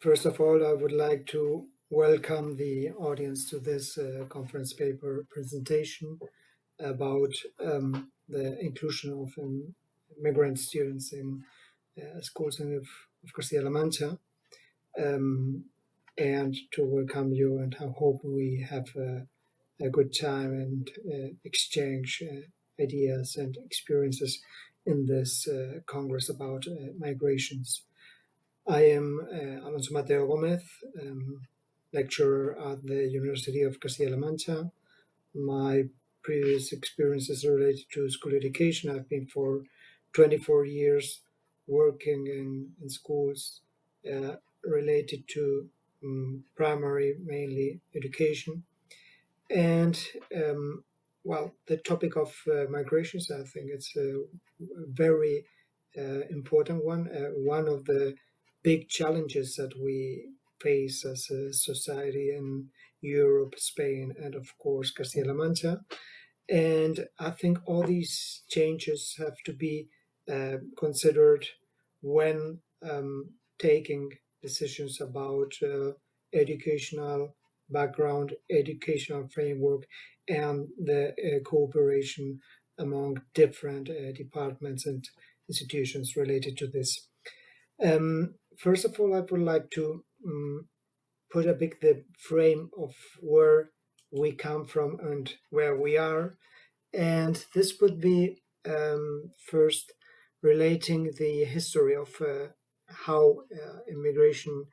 First of all, I would like to welcome the audience to this conference paper presentation about the inclusion of migrant students in schools of Castilla La Mancha, and to welcome you, and I hope we have a good time and exchange ideas and experiences in this Congress about migrations. I am Alonso Mateo Gomez, lecturer at the University of Castilla La Mancha. My previous experiences related to school education. I've been for 24 years working in schools related to primary, mainly education. And the topic of migrations, I think it's a very important one. One of the big challenges that we face as a society in Europe, Spain, and of course Castilla La Mancha. And I think all these changes have to be considered when taking decisions about educational background, educational framework, and the cooperation among different departments and institutions related to this. First of all, I would like to put a bit the frame of where we come from and where we are. And this would be first relating the history of how immigration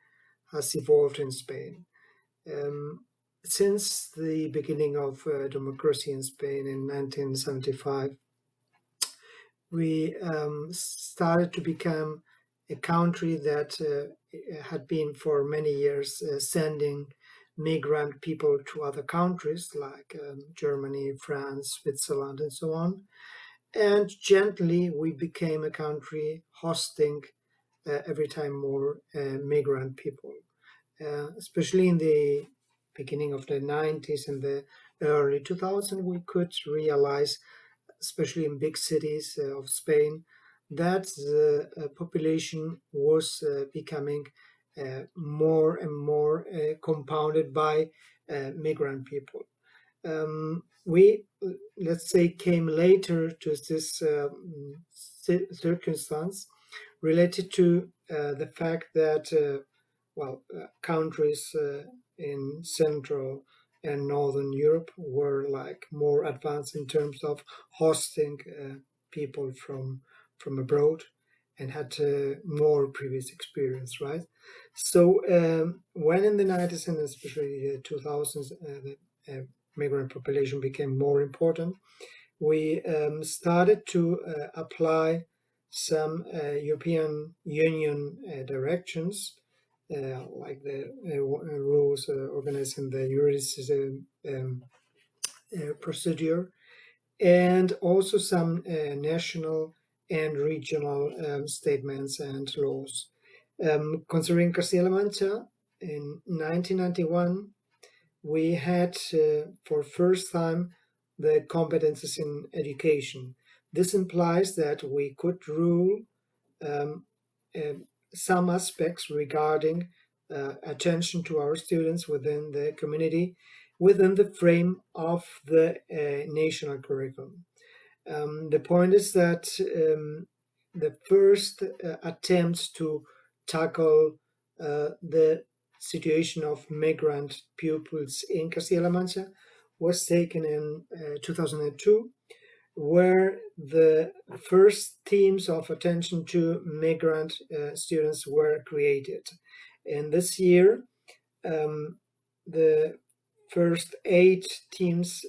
has evolved in Spain. Since the beginning of democracy in Spain in 1975, we started to become a country that had been for many years sending migrant people to other countries like Germany, France, Switzerland, and so on. And gently we became a country hosting every time more migrant people, especially in the beginning of the 90s and the early 2000s, we could realize, especially in big cities of Spain, that the population was becoming more and more compounded by migrant people. We, let's say, came later to this circumstance related to the fact that, countries in Central and Northern Europe were like more advanced in terms of hosting people from abroad and had more previous experience, right? So when in the 90s and especially the 2000s, the migrant population became more important, we started to apply some European Union directions, like the rules organizing the jurisdiction procedure, and also some national and regional statements and laws. Concerning Castilla La Mancha, in 1991, we had for first time the competences in education. This implies that we could rule some aspects regarding attention to our students within the community, within the frame of the national curriculum. The point is that the first attempts to tackle the situation of migrant pupils in Castilla La Mancha was taken in 2002, where the first teams of attention to migrant students were created. And this year, the first 8 teams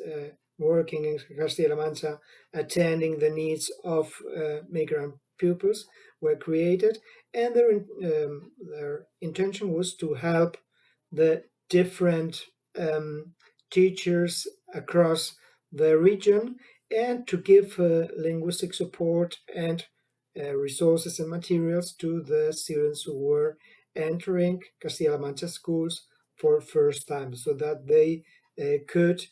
working in Castilla La Mancha, attending the needs of migrant pupils, were created, and their intention was to help the different teachers across the region and to give linguistic support and resources and materials to the students who were entering Castilla La Mancha schools for first time, so that they could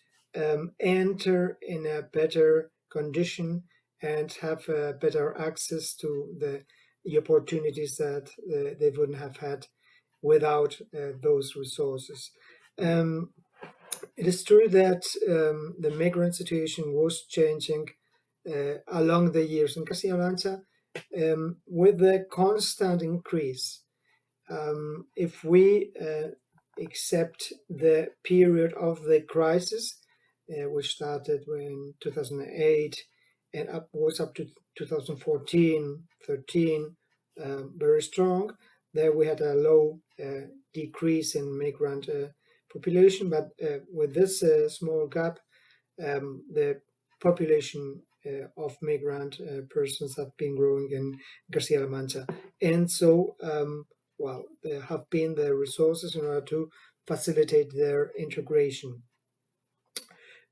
enter in a better condition and have better access to the opportunities that they wouldn't have had without those resources. It is true that the migrant situation was changing along the years in Castilla La Mancha with the constant increase. If we accept the period of the crisis, which started in 2008 and was up to 2014, 13, very strong. There we had a low decrease in migrant population, but with this small gap, the population of migrant persons have been growing in Castilla La Mancha. And so, well, there have been the resources in order to facilitate their integration.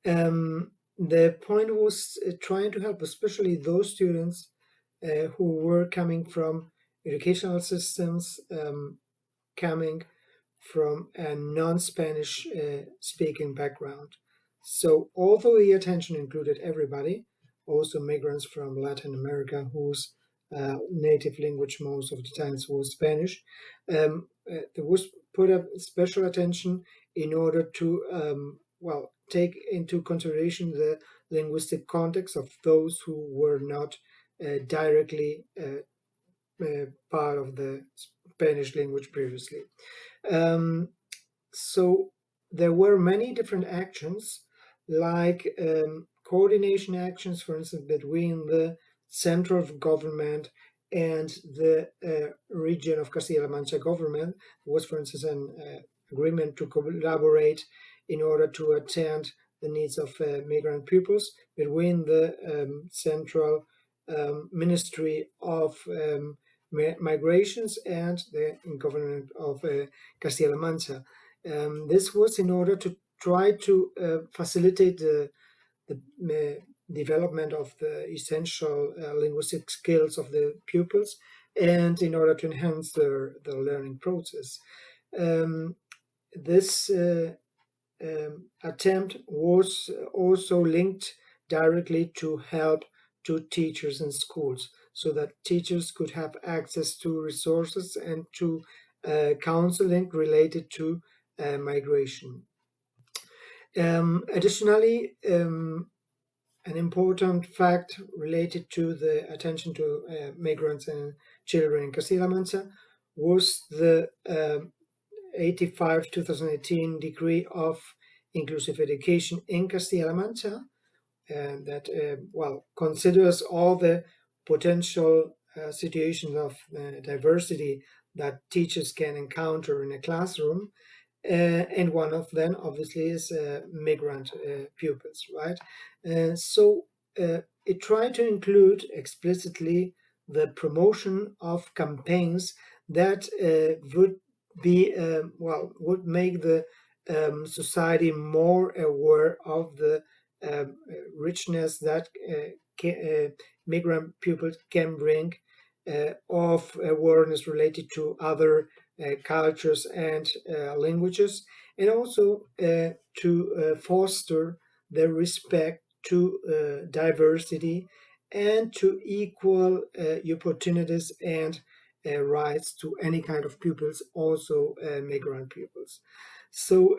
The point was trying to help especially those students who were coming from educational systems, coming from a non-Spanish speaking background. So although the attention included everybody, also migrants from Latin America whose native language most of the times was Spanish, there was put up special attention in order to well, take into consideration the linguistic context of those who were not directly part of the Spanish language previously. So there were many different actions, like coordination actions, for instance, between the central government and the region of Castilla-La Mancha government. There was, for instance, an agreement to collaborate in order to attend the needs of migrant pupils between the central Ministry of Migrations and the government of Castilla-La Mancha. This was in order to try to facilitate the development of the essential linguistic skills of the pupils and in order to enhance their learning process. This attempt was also linked directly to help to teachers in schools so that teachers could have access to resources and to counseling related to migration. Additionally, an important fact related to the attention to migrants and children in Castilla-La Mancha was the 85/2018 decree of inclusive education in Castilla-La Mancha, and that well, considers all the potential situations of diversity that teachers can encounter in a classroom, and one of them obviously is migrant pupils, right? So it tried to include explicitly the promotion of campaigns that would be well, would make the society more aware of the richness that migrant pupils can bring, of awareness related to other cultures and languages, and also to foster the respect to diversity and to equal opportunities and rights to any kind of pupils, also migrant pupils. So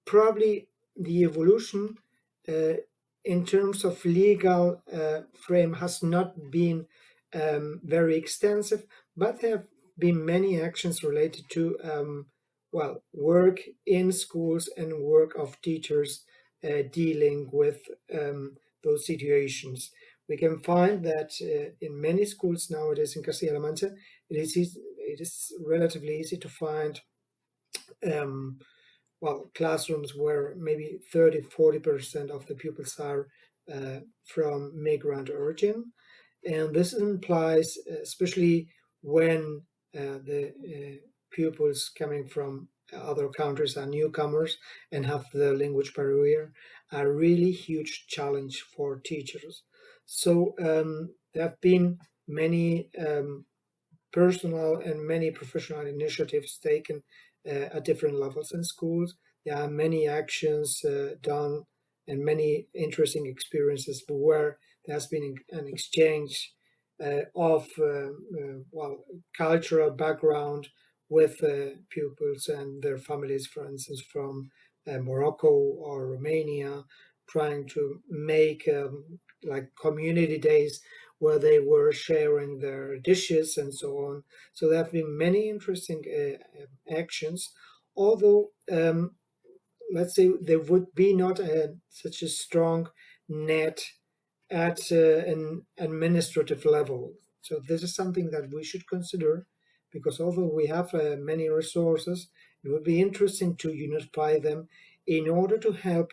probably the evolution in terms of legal frame has not been very extensive, but there have been many actions related to well, work in schools and work of teachers dealing with those situations. We can find that in many schools nowadays in Castilla-La Mancha, it is relatively easy to find well, classrooms where maybe 30-40% of the pupils are from migrant origin. And this implies, especially when the pupils coming from other countries are newcomers and have the language barrier, a really huge challenge for teachers. So there have been many personal and many professional initiatives taken at different levels in schools. There are many actions done and many interesting experiences where there has been an exchange of cultural background with pupils and their families, for instance, from Morocco or Romania, trying to make like community days where they were sharing their dishes and so on. So there have been many interesting actions, although let's say there would be not such a strong net at an administrative level. So this is something that we should consider, because although we have many resources, it would be interesting to unify them in order to help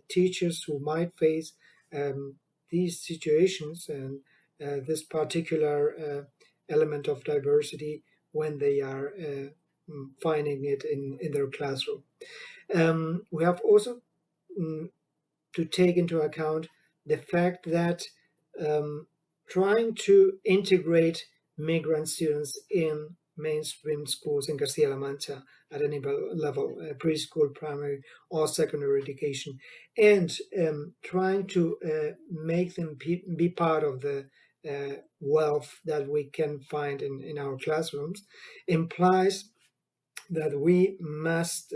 teachers who might face um, these situations and this particular element of diversity when they are finding it in their classroom. We have also mm, to take into account the fact that um, trying to integrate migrant students in mainstream schools in Castilla La Mancha at any level, preschool, primary, or secondary education, and trying to make them be part of the wealth that we can find in our classrooms implies that we must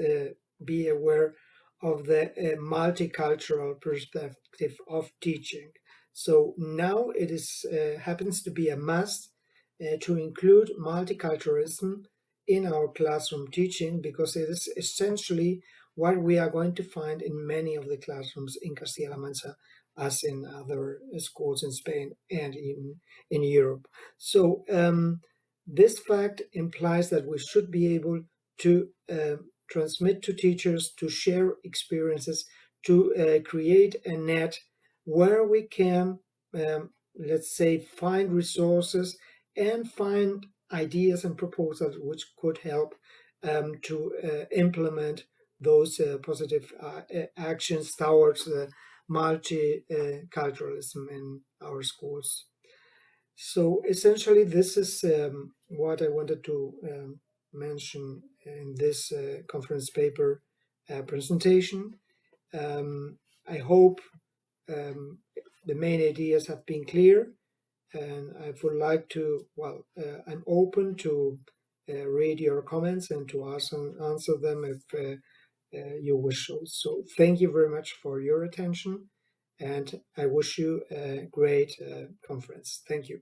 be aware of the multicultural perspective of teaching. So now it is happens to be a must to include multiculturalism in our classroom teaching, because it is essentially what we are going to find in many of the classrooms in Castilla-La Mancha, as in other schools in Spain and in Europe. So this fact implies that we should be able to transmit to teachers, to share experiences, to create a net where we can, let's say, find resources and find ideas and proposals which could help to implement those positive actions towards multiculturalism in our schools. So essentially, this is what I wanted to mention in this conference paper presentation. I hope the main ideas have been clear, and I would like to, I'm open to read your comments and to answer them if you wish. So thank you very much for your attention, and I wish you a great conference. Thank you.